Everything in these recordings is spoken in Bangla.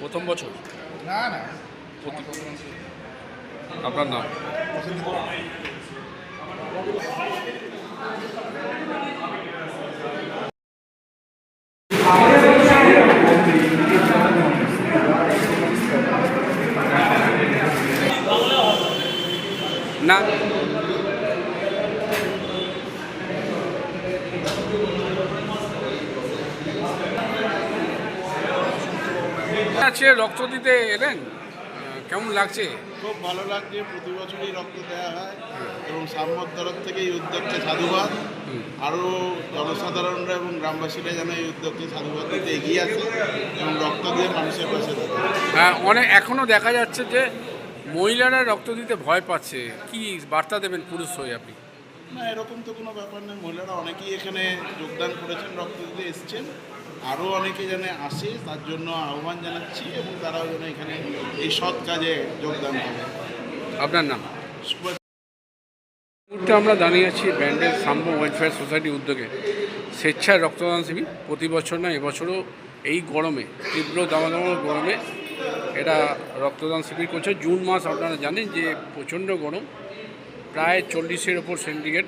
প্রথম বছর? না না, আপনার নাম? না, আছে রক্ত দিতে এলেন, কেমন লাগছে? খুব ভালো লাগছে। প্রতি বছরই রক্ত দেওয়া হয় এবং সাম্যর তরফ থেকে এই উদ্যোগকে সাধুবাদ। আরও জনসাধারণরা এবং গ্রামবাসীরা যেন এই উদ্যোগকে সাধুবাদ দিতে এগিয়ে আসে এবং রক্ত দিয়ে মানুষের পাশে থাকে। হ্যাঁ, অনেক এখনও দেখা যাচ্ছে যে মহিলারা রক্ত দিতে ভয় পাচ্ছে। কি বার্তা দেবেন পুরুষ হয়ে আপনি? না, এরকম তো কোনো ব্যাপার নেই। মহিলারা অনেকেই এখানে যোগদান করেছেন, রক্ত দিতে এসছেন। আরও অনেকে যেন আসে তার জন্য আহ্বান জানাচ্ছি এবং তারাও যেন এখানে এই সৎ কাজে যোগদান করে। আপনার নাম? মুহূর্তে আমরা দাঁড়িয়ে আছি ব্যান্ডেল সাম্য ওয়েলফেয়ার সোসাইটি উদ্যোগে স্বেচ্ছায় রক্তদান শিবির। প্রতি বছর না, এবছরও এই গরমে, তীব্র দামাদাম গরমে এটা রক্তদান শিবির করছে। জুন মাস আপনারা জানেন যে প্রচণ্ড গরম, প্রায় 40-এর ওপর সেন্টিগ্রেড।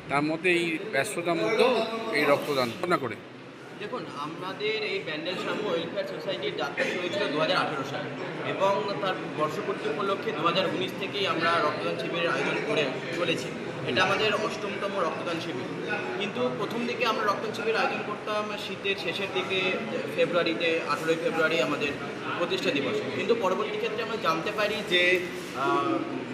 তার মধ্যে এই ব্যস্ততার মধ্যেও এই রক্তদান না করে। দেখুন, আমাদের এই ব্যান্ডেল সাম্য ওয়েলফেয়ার সোসাইটির যাত্রা শুরু হয়েছিল 2018 সালে এবং তার বর্ষপূর্তি উপলক্ষে 2019 থেকেই আমরা রক্তদান শিবিরের আয়োজন করে চলেছি। এটা আমাদের 8তম রক্তদান শিবির। কিন্তু প্রথম দিকে আমরা রক্তদান শিবির আয়োজন করতাম শীতের শেষের দিকে, ফেব্রুয়ারিতে, 18 ফেব্রুয়ারি আমাদের প্রতিষ্ঠা দিবস। কিন্তু পরবর্তী ক্ষেত্রে আমরা জানতে পারি যে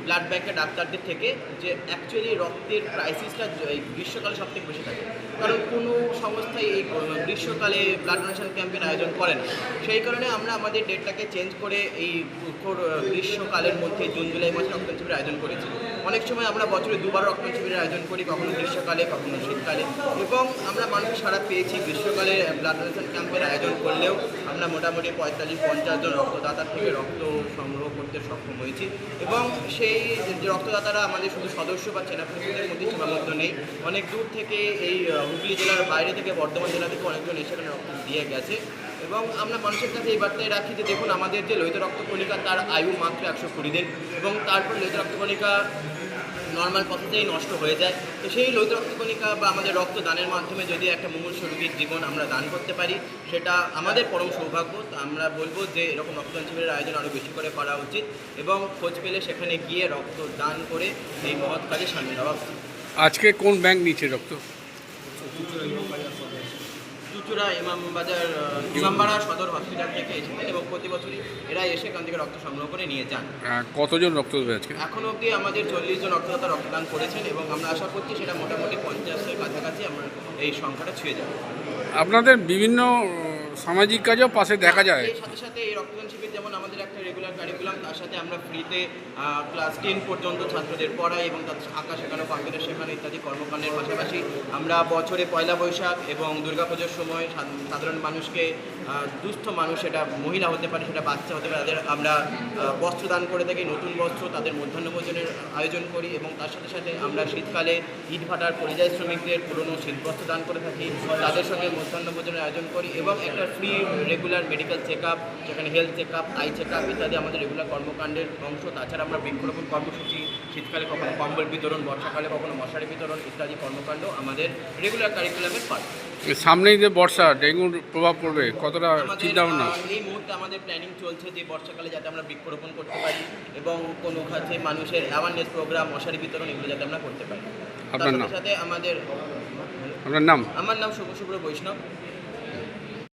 ব্লাড ব্যাংকের ডাক্তারদের থেকে যে অ্যাকচুয়ালি রক্তের ক্রাইসিসটা এই গ্রীষ্মকালে সবথেকে বেশি থাকে, কারণ কোনো সংস্থাই এই গ্রীষ্মকালে ব্লাড ডোনেশন ক্যাম্পের আয়োজন করে না। সেই কারণে আমরা আমাদের ডেটটাকে চেঞ্জ করে এই গ্রীষ্মকালের মধ্যে জুন জুলাই মাসে রক্তদান শিবিরের আয়োজন করেছি। অনেক সময় আমরা বছরে দুবার রক্তদান শিবিরের আয়োজন করি, কখনো গ্রীষ্মকালে কখনো শীতকালে। এবং আমরা মানুষের সাড়া পেয়েছি। গ্রীষ্মকালে ব্লাড ডোনেশন ক্যাম্পের আয়োজন করলেও আমরা মোটামুটি 45-50 জন রক্তদাতার থেকে রক্ত সংগ্রহ করতে সক্ষম হয়েছি। এবং সেই যে রক্তদাতারা আমাদের শুধু সদস্য বা চেনাপরিচিতের মধ্যে সীমাবদ্ধ নেই, অনেক দূর থেকে এই হুগলি জেলার বাইরে থেকে, বর্ধমান জেলা থেকে অনেকজন এসে রক্ত দিয়ে গেছে। এবং আমরা মানুষের কাছে এই বার্তায় রাখি যে দেখুন, আমাদের যে লোহিত রক্তকণিকা তার আয়ু মাত্র 120 দিন এবং তারপর লোহিত রক্তকণিকা নর্মাল প্রসেসেই নষ্ট হয়ে যায়। তো সেই লোহিত রক্তকণিকা বা আমাদের রক্তদানের মাধ্যমে যদি একটা মুমূর্ষু রোগীর জীবন আমরা দান করতে পারি, সেটা আমাদের পরম সৌভাগ্য। তো আমরা বলবো যে এরকম রক্তদান শিবিরের আয়োজন আরও বেশি করে করা উচিত এবং খোঁজ পেলে সেখানে গিয়ে রক্তদান করে এই মহৎ কাজে সামিল হওয়া উচিত। আজকে কোন ব্যাংক নিচ্ছে রক্ত? চুচুড়া ইমামবাজার ইমামবাড়া সদর হসপিটাল থেকে এসেছেন এবং প্রতি বছরই এরা এসে এখান থেকে রক্ত সংগ্রহ করে নিয়ে যান। কতজন রক্ত দেবে আজকে? এখন অবধি আমাদের 40 জন রক্তদাতা রক্তদান করেছেন এবং আমরা আশা করছি সেটা মোটামুটি 50-এর কাছাকাছি আমরা এই সংখ্যাটা ছুঁয়ে যাব। আপনাদের বিভিন্ন সামাজিক কাজেও পাশে দেখা যায়। এর সাথে সাথে এই রক্তদান শিবির যেমন আমাদের একটা রেগুলার কারিকুলাম, তার সাথে আমরা ফ্রিতে ক্লাস 10 পর্যন্ত ছাত্রদের পড়াই এবং তাদের আঁকা শেখানো, কম্পিউটার শেখানো ইত্যাদি কর্মকাণ্ডের পাশাপাশি আমরা বছরে পয়লা বৈশাখ এবং দুর্গাপুজোর সময় সাধারণ মানুষকে, দুস্থ মানুষ, সেটা মহিলা হতে পারে, সেটা বাচ্চা হতে পারে, তাদের আমরা বস্ত্র দান করে থাকি, নতুন বস্ত্র, তাদের মধ্যাহ্ন ভোজনের আয়োজন করি এবং তার সাথে সাথে আমরা শীতকালে ইটভাটার পরিযায়ী শ্রমিকদের পুরনো শীতবস্ত্র দান করে থাকি, তাদের সঙ্গে মধ্যাহ্ন ভোজনের আয়োজন করি এবং একটা free regular medical check up, যেখানে health check up, eye check up ইত্যাদি আমাদের রেগুলার কর্মকাণ্ডের অংশ। তাছাড়া আমরা বৃক্ষরোপণ কর্মসূচি, শীতকালে কখনো কম্বল বিতরণ, বর্ষাকালে কখনো মশারি বিতরণ ইত্যাদি কর্মকাণ্ড আমাদের রেগুলার কারিকুলামের পার্ট। সামনেই যে বর্ষা, ডেঙ্গুর প্রভাব পড়বে, কতটা চিন্তা ভাবনা? এই মুহূর্তে আমাদের প্ল্যানিং চলছে যে বর্ষাকালে যাতে আমরা বৃক্ষরোপণ করতে পারি এবং কোনো কাছে মানুষের অ্যাওয়ারনেস প্রোগ্রাম, মশারি বিতরণ এগুলো যাতে আমরা করতে পারি। আপনার নাম? তার সাথে আমাদের আপনার নাম? আমার নাম শুভ্র বৈষ্ণব।